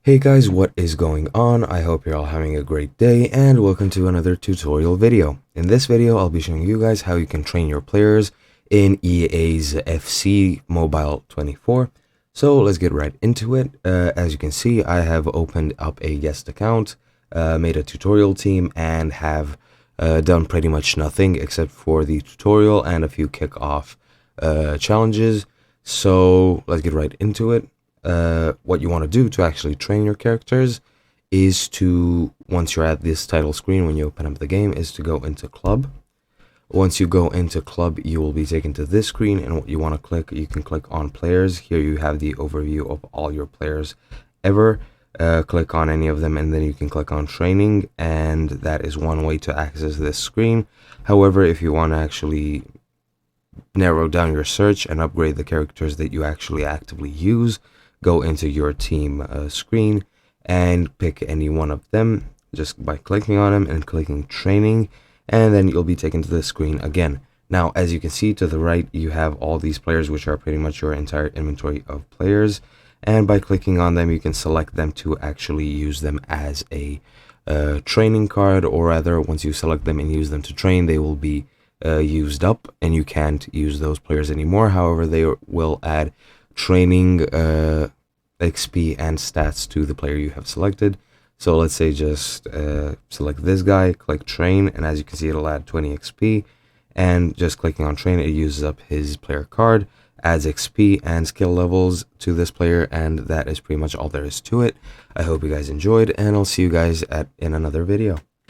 Hey guys, what is going on? I hope you're all having a great day and welcome to another tutorial video. In this video, I'll be showing you guys how you can train your players in EA's FC Mobile 24. So let's get right into it. As you can see, I have opened up a guest account, made a tutorial team, and have done pretty much nothing except for the tutorial and a few kickoff challenges. So let's get right into it. What you want to do to actually train your characters is to, once you're at this title screen, when you open up the game, is to go into club. Once you go into club, you will be taken to this screen, and what you want to click, you can click on players. Here you have the overview of all your players ever. Click on any of them, and then you can click on training, and that is one way to access this screen. However, if you want to actually narrow down your search and upgrade the characters that you actually actively use, go into your team screen and pick any one of them just by clicking on them and clicking training, and then you'll be taken to the screen again. Now, as you can see to the right, you have all these players, which are pretty much your entire inventory of players, and by clicking on them you can select them to actually use them as a training card, or rather, once you select them and use them to train, they will be used up and you can't use those players anymore. However, they will add training XP and stats to the player you have selected. So let's say just select this guy, click train, and as you can see, it'll add 20 XP, and just clicking on train, it uses up his player card, adds XP and skill levels to this player, and that is pretty much all there is to it. I hope you guys enjoyed, and I'll see you guys in another video.